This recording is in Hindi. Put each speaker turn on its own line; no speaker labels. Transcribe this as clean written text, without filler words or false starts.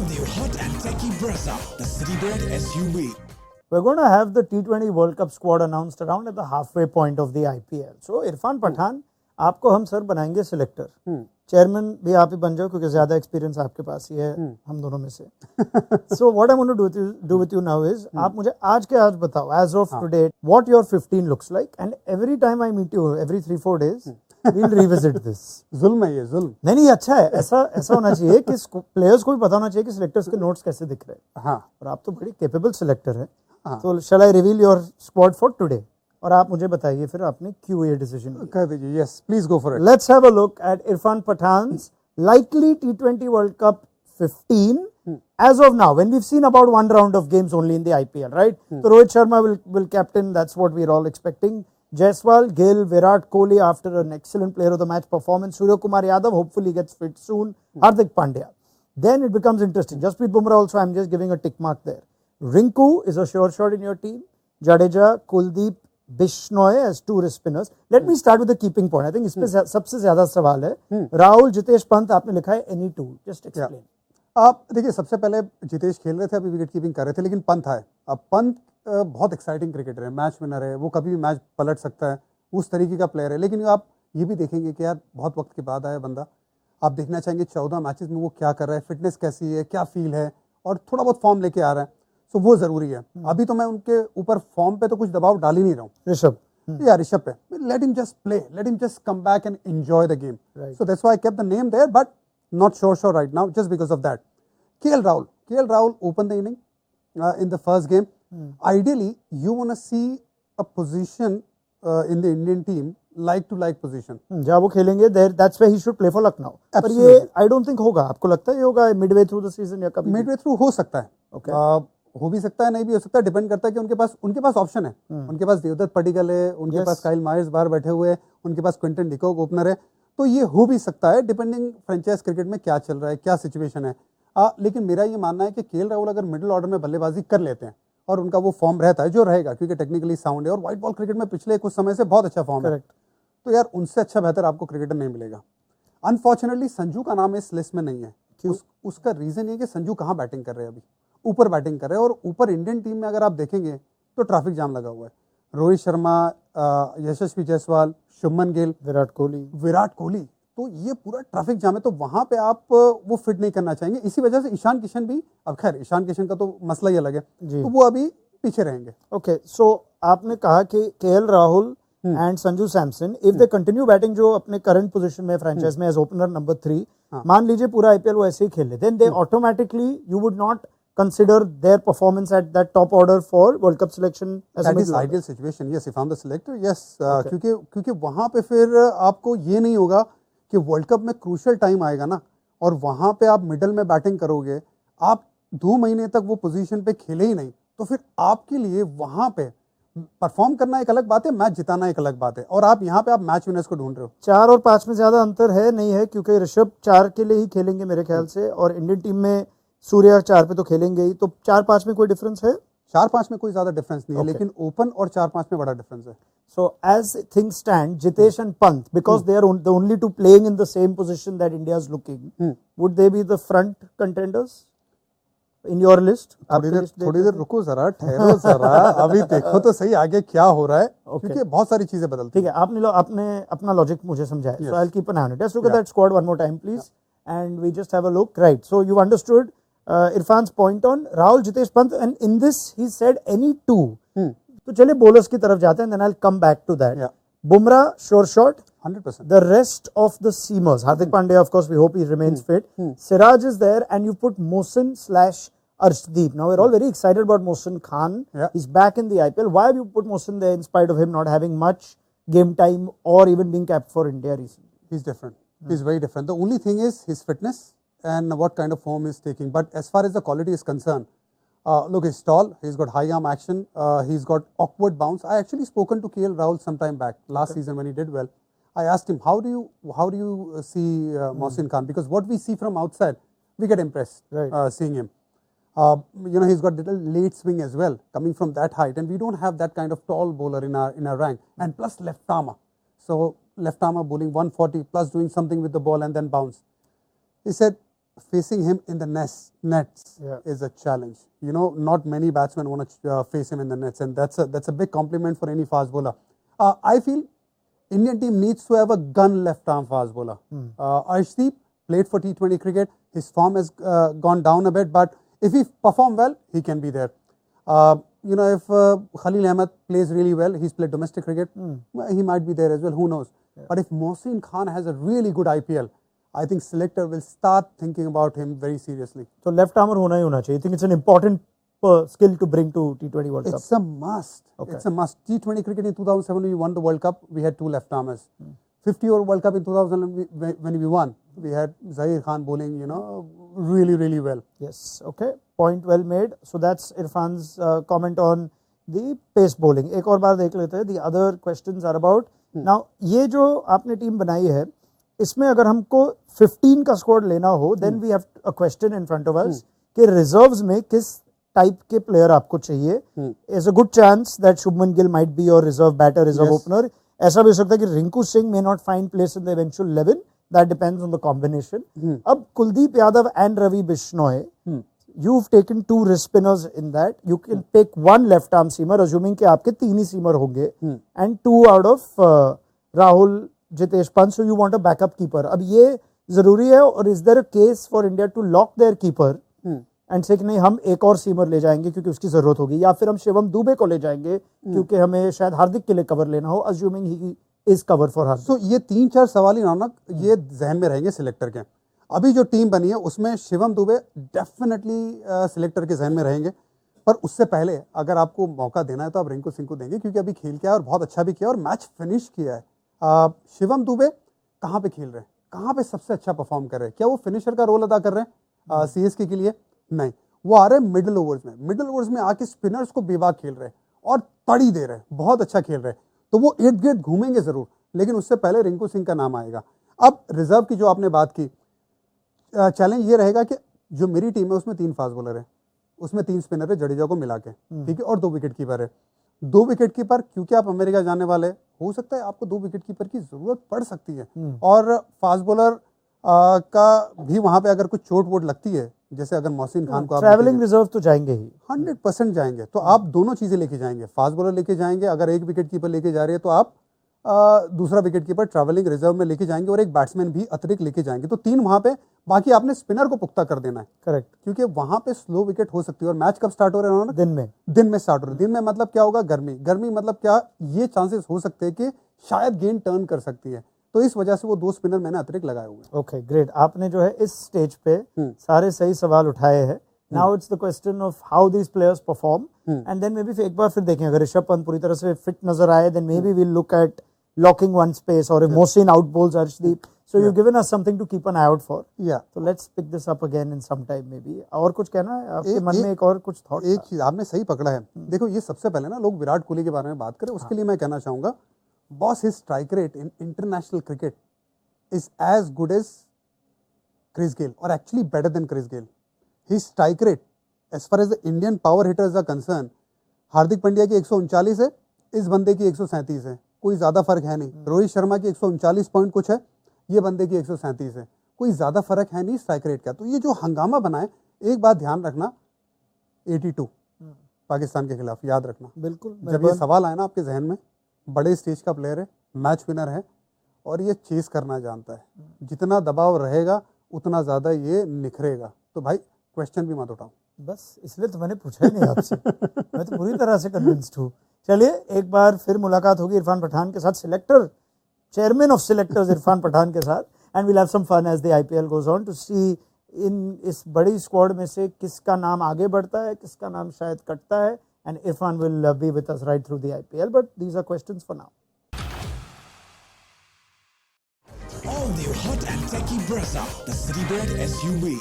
All new hot and techy Brezza, the Citybird SUV.
We're going to have the T20 World Cup squad announced around at the halfway point of the IPL. So Irfan Pathan आपको हम सर बनाएंगे सिलेक्टर, चेयरमैन भी आप ही बन जाओ क्योंकि ज्यादा एक्सपीरियंस आपके पास ही है हम दोनों में से. So what I'm going to do with you now is आप मुझे आज के आज बताओ as of today what your 15 looks like, and every time I meet you every 3-4 days we'll revisit this.
जुल्म है ये, जुल्म.
नहीं अच्छा है, ऐसा होना चाहिए कि प्लेयर्स को भी पता होना चाहिए कि सिलेक्टर्स के नोट्स कैसे दिख रहे हैं.
हाँ.
और आप तो बड़ी कैपेबल सिलेक्टर है. तो shall I reveal your squad for today? और आप मुझे बताइए फिर आपने क्यों ये डिसीजन
कर दीजिए. Yes, please go for it.
Let's have a look at Irfan Pathans likely T20 World Cup 15 as of now, when we've seen about one round of games only in the IPL, right? So Rohit Sharma will captain, that's what we're all expecting. Jaiswal, Gill, Virat Kohli after an excellent player of the match performance. Surya Kumar Yadav hopefully gets fit soon. Hardik Pandya. Then it becomes interesting. Jasprit Bumrah also, I'm just giving a tick mark there. Rinku is a sure shot in your team. Jadeja, Kuldeep, Bishnoi as two wrist spinners. Let me start with the keeping point. I think इसमें सबसे ज्यादा सवाल है. राहुल, जितेश पंत आपने लिखा है any two. Just explain.
आप देखिए, सबसे पहले जितेश खेल रहे थे, अभी विकेट कीपिंग कर रहे थे, लेकिन पंत आए. अब पंत बहुत एक्साइटिंग क्रिकेटर है, मैच विनर है, वो कभी भी मैच पलट सकता है, उस तरीके का प्लेयर है. लेकिन आप ये भी देखेंगे कि यार बहुत वक्त के बाद आया बंदा. आप देखना चाहेंगे 14 मैचेस में वो क्या कर रहा है, फिटनेस कैसी है, क्या फील है, और थोड़ा बहुत फॉर्म लेके आ रहा है. तो वो जरूरी है. अभी तो मैं उनके ऊपर फॉर्म पे तो कुछ दबाव डाल ही नहीं रहा हूँ.
ऋषभ,
या ऋषभ पे let him just play, let him just come back and enjoy the game. So that's why I kept the name there, but not sure right now just because of that. KL Rahul opened the inning in the first game. Ideally you want to see a position in the Indian team like to like position.
जहाँ वो खेलेंगे there, that's where he should play for Lucknow. पर ये I don't think होगा. आपको लगता है ये होगा midway through the season या कभी?
Midway through हो सकता है.
Okay.
हो भी सकता है, नहीं भी हो सकता है, डिपेंड करता है कि उनके पास ऑप्शन है. उनके पास देवदत्त पडिक्कल है, उनके पास काइल मायर्स बाहर बैठे हुए हैं, उनके पास क्विंटन डिकॉक ओपनर है. तो ये हो भी सकता है डिपेंडिंग फ्रेंचाइज क्रिकेट में क्या चल रहा है, क्या सिचुएशन है. लेकिन मेरा ये मानना है कि केएल राहुल अगर मिडिल ऑर्डर में बल्लेबाजी कर लेते हैं और उनका वो फॉर्म रहता है जो रहेगा, क्योंकि टेक्निकली साउंड है और व्हाइट बॉल क्रिकेट में पिछले कुछ समय से बहुत अच्छा फॉर्म है, तो यार उनसे अच्छा बेहतर आपको क्रिकेटर नहीं मिलेगा. अनफॉर्चुनेटली संजू का नाम इस लिस्ट में नहीं है. उसका रीजन ये कि संजू कहाँ बैटिंग कर रहे हैं, अभी ऊपर बैटिंग कर रहे हैं, और ऊपर इंडियन टीम में अगर आप देखेंगे तो ट्रैफिक जाम लगा हुआ है. रोहित शर्मा, यशस्वी जायसवाल, शुभमन गिल,
विराट कोहली, तो ये पूरा ट्रैफिक जाम है. तो वहां पे आप वो फिट नहीं करना चाहेंगे. इसी वजह से ईशान किशन भी, अब खैर ईशान किशन का तो मसला ही अलग है, तो वो अभी पीछे रहेंगे. ओके, सो आपने कहा कि KL Rahul and Sanju Samson if they continue batting जो अपने करंट पोजीशन में फ्रेंचाइज में एज ओपनर नंबर 3, मान लीजिए पूरा आईपीएल वो ऐसे ही खेल ले, then they automatically you would not consider their performance at that top order for World Cup selection as
that is ideal situation. Yes, if I'm the selector, yes. क्योंकि वहाँ पे फिर आपको ये नहीं होगा कि वर्ल्ड कप में क्रूशियल टाइम आएगा ना, और वहाँ पे आप मिडल में बैटिंग करोगे, आप 2 महीने तक वो पोजीशन पे खेले ही नहीं, तो फिर आपके लिए वहाँ पे परफॉर्म करना एक अलग बात है, मैच जिताना एक अलग बात है, और आप यहाँ पे आप मैच विनर्स को ढूंढ रहे हो.
4 और 5 में ज्यादा अंतर है नहीं है, क्योंकि ऋषभ 4 के लिए ही खेलेंगे मेरे ख्याल से, और इंडियन टीम में सूर्या 4 पे तो खेलेंगे ही, तो 4-5 में कोई डिफरेंस है?
4-5 में कोई ज्यादा डिफरेंस नहीं है, लेकिन ओपन और 4-5 में बड़ा डिफरेंस है.
So as things stand, Jitesh and Pant, because they are the only two playing in the same position that India is looking, would they be the front contenders in your list?
थोड़ी देर रुको जरा, ठहरो जरा, अभी देखो तो सही आगे क्या हो रहा है, क्योंकि बहुत सारी चीजें बदलती हैं.
ठीक है, आपने अपना लॉजिक मुझे समझाया. So I'll keep an eye on it. Let's look at that squad one more time, please, and we just have a look. Right, so you've understood Irfan's point on Rahul, Jitesh, Pant, and in this he said any two. तो चलिए bowlers की तरफ जाते हैं, then I'll come back to that. Bumrah, sure shot.
100%.
The rest of the seamers, Hardik Pandya, of course, we hope he remains fit. Siraj is there, and you put Mohsin/Arshdeep. Now we're all very excited about Mohsin Khan. He's back in the IPL. Why have you put Mohsin there in spite of him not having much game time or even being capped for India recently?
He's different. He's very different. The only thing is his fitness and what kind of form he's taking. But as far as the quality is concerned, look, he's tall, he's got high arm action, he's got awkward bounce. I actually spoken to KL Rahul some time back, last season when he did well. I asked him, how do you see Mohsin Khan? Because what we see from outside, we get impressed seeing him. He's got little late swing as well, coming from that height, and we don't have that kind of tall bowler in our rank. And plus left armer. So left armer bowling 140 plus doing something with the ball and then bounce. He said, facing him in the nets
Yeah.
is a challenge. You know, not many batsmen want to face him in the nets, and that's a big compliment for any fast bowler. I feel Indian team needs to have a gun left arm fast bowler. Arshdeep played for T20 cricket. His form has gone down a bit, but if he perform well, he can be there. You know, if Khalil Ahmed plays really well, he's played domestic cricket, he might be there as well. Who knows? But if Mohsin Khan has a really good IPL, I think selector will start thinking about him very seriously.
So left armer होना ही होना चाहिए. You think it's an important skill to bring to T20 World Cup?
It's a must.
Okay.
It's a must. T20 cricket in 2007, we won the World Cup. We had two left armers. 50-over World Cup in 2000 when we won, we had Zahir Khan bowling, you know, really, really well.
Yes. Okay. Point well made. So that's Irfan's comment on the pace bowling. एक और बार देख लेते हैं. The other questions are about now. ये जो आपने टीम बनाई है, इसमें अगर हमको 15 का स्क्वाड लेना हो, then we have a question in front of us कि reserves में किस टाइप के प्लेयर आपको चाहिए. There's a good chance that Shubman Gill might be your reserve batter, reserve opener. ऐसा भी हो सकता है कि Rinku Singh may not find place in the eventual 11. That depends on the combination. अब Kuldeep Yadav and Ravi Bishnoi, you've taken two wrist spinners in that. You can take one left arm seamer, assuming कि आपके तीन ही seamer होंगे, and two out of Rahul, Jitesh Pant. So you want a backup keeper. अब ये जरूरी है, और is there a case for India to lock their keeper and say कि नहीं हम एक और सीमर ले जाएंगे क्योंकि उसकी जरूरत होगी, या फिर हम शिवम दुबे को ले जाएंगे क्योंकि हमें शायद हार्दिक के लिए कवर लेना हो, assuming he is cover for Hardik.
So ये 3-4 सवाल ही रौनक ये जहन में रहेंगे सिलेक्टर के. अभी जो टीम बनी है उसमें शिवम दुबे डेफिनेटली सिलेक्टर के जहन में रहेंगे, पर उससे पहले अगर आपको मौका देना है तो आप रिंकू सिंह को देंगे क्योंकि अभी खेल के आया और बहुत अच्छा भी किया और मैच फिनिश किया है. शिवम दुबे कहाँ पे खेल रहे हैं, कहाँ पे सबसे अच्छा परफॉर्म कर रहे हैं? क्या वो फिनिशर का रोल अदा कर रहे हैं CSK के लिए? नहीं, वो आ रहे हैं मिडिल ओवर्स में. मिडिल ओवर्स में आके स्पिनर्स को बेबाक खेल रहे हैं और तड़ी दे रहे हैं, बहुत अच्छा खेल रहे हैं. तो वो इर्द गिर्द घूमेंगे जरूर, लेकिन उससे पहले रिंकू सिंह का नाम आएगा. अब रिजर्व की जो आपने बात की, चैलेंज ये रहेगा कि जो मेरी टीम है उसमें 3 फास्ट बॉलर है, उसमें 3 स्पिनर है जडेजा को मिला के, ठीक है, और 2 विकेट कीपर है. 2 विकेट कीपर क्योंकि आप अमेरिका जाने वाले, हो सकता है आपको 2 विकेट कीपर की जरूरत पड़ सकती है. और फास्ट बॉलर का भी वहां पे अगर कुछ चोट वोट लगती है, जैसे अगर मोहसिन खान को आप
ट्रैवलिंग रिजर्व तो जाएंगे ही,
100% जाएंगे. तो आप दोनों चीजें लेके जाएंगे, फास्ट बॉलर लेके जाएंगे, अगर एक विकेट कीपर लेके जा रहे हैं तो आप दूसरा विकेट कीपर ट्रैवलिंग रिजर्व में लेके जाएंगे और एक बैट्समैन भी अतिरिक्त लेके जाएंगे. तो 3 वहां पे, बाकी आपने स्पिनर को पुख्ता कर देना है.
करेक्ट,
क्योंकि वहां पे स्लो विकेट हो सकती है. और मैच कब स्टार्ट हो रहे हैं?
दिन में
स्टार्ट हो रहे हैं. दिन में मतलब क्या होगा? गर्मी मतलब क्या, ये चांसेस हो सकते हैं कि शायद गेंद टर्न कर सकती है. तो इस वजह से वो 2 स्पिनर मैंने अतिरिक्त लगाए हुए हैं.
Okay, great. आपने जो है इस स्टेज पे सारे सही सवाल उठाए हैं. Now it's the question of how these players perform, and then maybe एक बार फिर देखें, अगर ऋषभ पंत पूरी तरह से फिट नजर आए, then maybe we'll look at locking one space, or if Mohsin out bowls Arshdeep. So you've given us something to keep an eye out for.
Yeah.
So let's pick this up again in some time maybe. और कुछ कहना है आपके मन में? एक और कुछ थॉट?
एक चीज आपने सही पकड़ा है. देखो, ये सबसे पहले ना लोग विराट कोहली के बारे में बात करें, उसके लिए मैं कहना चाहूंगा, boss his strike rate in international cricket is as good as Chris Gayle, और actually better than Chris Gayle. His strike rate as far as the Indian power hitters are concern, Hardik Pandya की 139 है, इस बंदे की 137 है, कोई ज्यादा फर्क है नहीं. रोहित शर्मा की 139 पॉइंट कुछ है, ये बंदे की 137 है, कोई ज्यादा फर्क है नहीं स्ट्राइक रेट का. तो ये जो हंगामा बनाए, एक बात ध्यान रखना, 82 पाकिस्तान के खिलाफ, याद रखना.
बिल्कुल.
जब ये सवाल आए ना आपके जहन में, बड़े स्टेज का प्लेयर है, मैच विनर है, और ये चेस करना जानता है. जितना दबाव रहेगा उतना ज्यादा ये निखरेगा. तो भाई क्वेश्चन भी मत उठाओ.
बस इसलिए तो मैंने पूछा ही नहीं आपसे. मैं तो पूरी तरह से कन्विंस्ड हूँ. चलिए, एक बार फिर मुलाकात होगी इरफान पठान के साथ, selector, chairman of selectors Irfan Pathan के साथ, and we'll have some fun as the IPL goes on to see in इस बड़ी स्क्वाड में से किसका नाम आगे बढ़ता है, किसका नाम शायद कटता है, and Irfan will be with us right through the IPL, but these are questions for now.
All new hot and techy Brezza, the Citybird SUV.